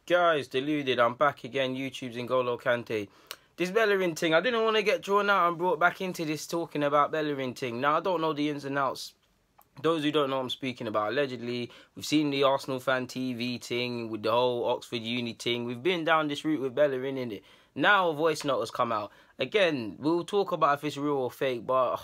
Guys, deluded, I'm back again. YouTube's N'Golo Kante. This Bellerin thing, I didn't want to get drawn out and brought back into this talking about Bellerin thing. Now, I don't know the ins and outs. Those who don't know what I'm speaking about, allegedly, we've seen the Arsenal fan TV thing with the whole Oxford Uni thing. We've been down this route with Bellerin, in it. Now a voice note has come out. Again, we'll talk about if it's real or fake, but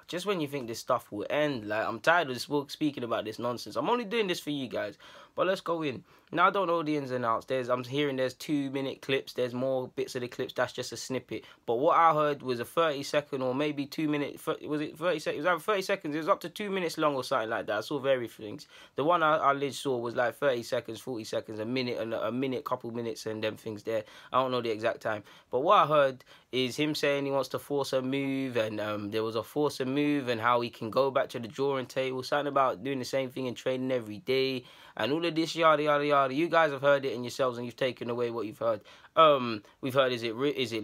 just when you think this stuff will end, like, I'm tired of speaking about this nonsense. I'm only doing this for you guys, but let's go in. Now, I don't know the ins and outs. I'm hearing there's 2-minute clips. There's more bits of the clips. That's just a snippet. But what I heard was a 30-second or maybe 2-minute. Was it 30 seconds? It was like 30 seconds. It was up to 2 minutes long or something like that. I saw various things. The one I legit saw was like 30 seconds, 40 seconds, a minute, couple minutes, and them things there. I don't know the exact time. But what I heard is him saying he wants to force a move, and there was a force a move, and how he can go back to the drawing table. Something about doing the same thing and training every day, and all of this yada yada yada. You guys have heard it in yourselves, and you've taken away what you've heard. We've heard, is it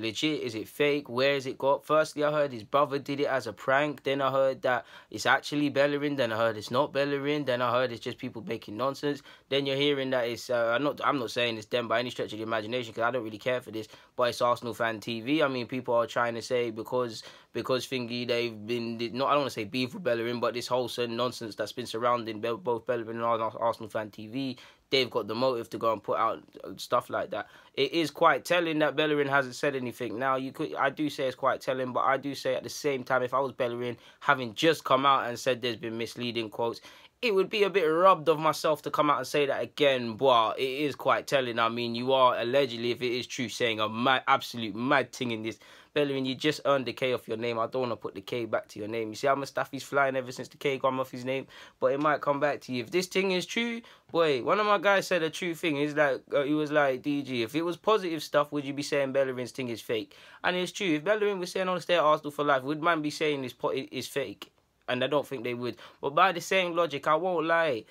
legit? Is it fake? Where has it got? Firstly, I heard his brother did it as a prank. Then I heard that it's actually Bellerin. Then I heard it's not Bellerin. Then I heard it's just people making nonsense. Then you're hearing that it's I'm not saying it's them by any stretch of the imagination, because I don't really care for this, but it's Arsenal fan TV. I mean, people are trying to say because thingy they've been, not, I don't want to say beef with Bellerin, but this whole certain nonsense that's been surrounding both Bellerin and Arsenal fan TV, they've got the motive to go and put out stuff like that. It is quite telling that Bellerin hasn't said anything. Now, I do say it's quite telling, but I do say at the same time, if I was Bellerin, having just come out and said there's been misleading quotes, it would be a bit robbed of myself to come out and say that again, but it is quite telling. I mean, you are allegedly, if it is true, saying a absolute mad thing in this. Bellerin, you just earned the K off your name. I don't want to put the K back to your name. You see how Mustafi's flying ever since the K gone off his name? But it might come back to you. If this thing is true, boy, one of my guys said a true thing. He's like, he was like, DG, if it was positive stuff, would you be saying Bellerin's thing is fake? And it's true. If Bellerin was saying, I want to stay at Arsenal for life, would man be saying is fake? And I don't think they would. But by the same logic, I won't lie,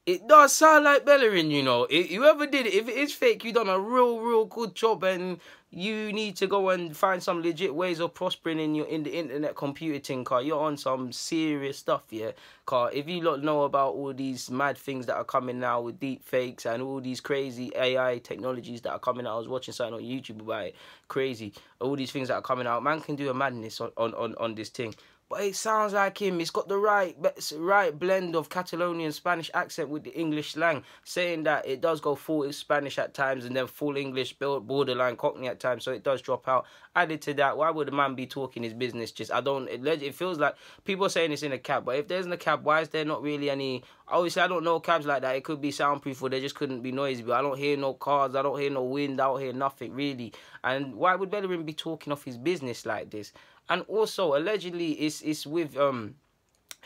it does sound like Bellerin, you know. Whoever did it, if it is fake, you done a real good job, and you need to go and find some legit ways of prospering in the internet computing, car. You're on some serious stuff, yeah. Car, if you lot know about all these mad things that are coming now with deep fakes and all these crazy AI technologies that are coming out, I was watching something on YouTube about it, crazy. All these things that are coming out, man can do a madness on this thing. But it sounds like him. It's got the right blend of Catalonian Spanish accent with the English slang, saying that it does go full Spanish at times and then full English, borderline Cockney at times, so it does drop out. Added to that, why would a man be talking his business? It feels like people are saying it's in a cab, but if there's in a cab, why is there not really any? Obviously, I don't know cabs like that. It could be soundproof or they just couldn't be noisy, but I don't hear no cars, I don't hear no wind, I don't hear nothing really. And why would Bellerin be talking off his business like this? And also, allegedly, it's with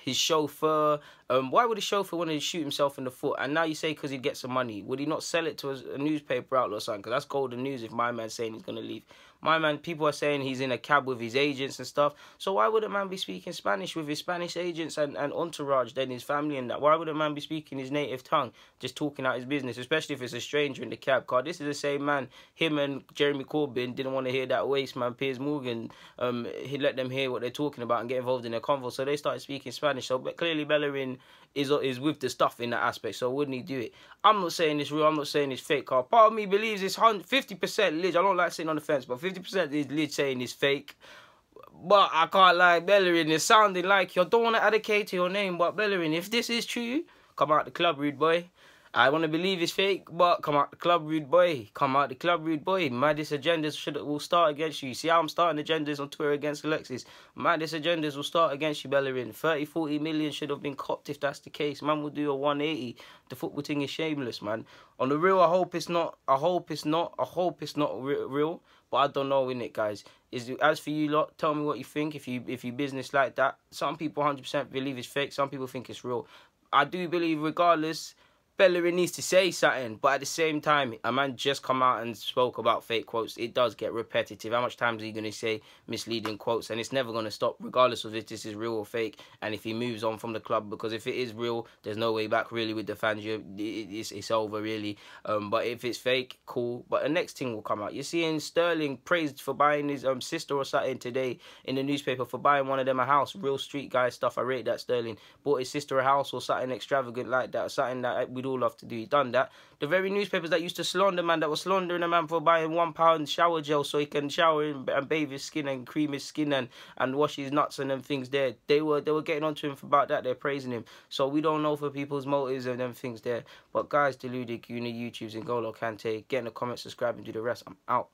his chauffeur. Why would the chauffeur want to shoot himself in the foot? And now you say because he'd get some money. Would he not sell it to a newspaper outlet or something? Because that's golden news if my man's saying he's going to leave. My man, people are saying he's in a cab with his agents and stuff. So why would a man be speaking Spanish with his Spanish agents and entourage, then his family and that? Why would a man be speaking his native tongue, just talking out his business, especially if it's a stranger in the cab? Because this is the same man, him and Jeremy Corbyn didn't want to hear that waste man, Piers Morgan. He let them hear what they're talking about and get involved in their convo. So they started speaking Spanish. So but clearly Bellerin is with the stuff in that aspect, so wouldn't he do it? I'm not saying it's real, I'm not saying it's fake, car. Part of me believes it's 50% leg. I don't like sitting on the fence, but 50% is leg saying it's fake. But I can't lie, Bellerin is sounding like you. Don't want to add a K to your name, but Bellerin, if this is true, come out the club, rude boy. I want to believe it's fake, but come out the club, rude boy. Come out the club, rude boy. Maddest agendas will start against you. See how I'm starting agendas on Twitter against Alexis? Maddest agendas will start against you, Bellerin. 30, 40 million should have been copped if that's the case. Man will do a 180. The football thing is shameless, man. On the real, I hope it's not. I hope it's not real. But I don't know, innit, guys. As for you lot, tell me what you think. If you business like that, some people 100% believe it's fake. Some people think it's real. I do believe, regardless, Bellerin needs to say something, but at the same time, a man just come out and spoke about fake quotes. It does get repetitive. How much times are you going to say misleading quotes? And it's never going to stop, regardless of if this is real or fake. And if he moves on from the club, because if it is real, there's no way back really with the fans. It's over really. But if it's fake, cool. But the next thing will come out. You're seeing Sterling praised for buying his sister or something today in the newspaper for buying one of them a house. Real street guy stuff. I rate that. Sterling bought his sister a house or something extravagant like that. Something that we'd all love to do. He done that. The very newspapers that used to slander man, that was slandering a man for buying £1 shower gel so he can shower and bathe his skin and cream his skin and wash his nuts and them things there. They were getting onto him about that. They're praising him. So we don't know for people's motives and them things there. But guys, Deluded, Uni, YouTube's N'Golo Kante. Get in the comments, subscribe and do the rest. I'm out.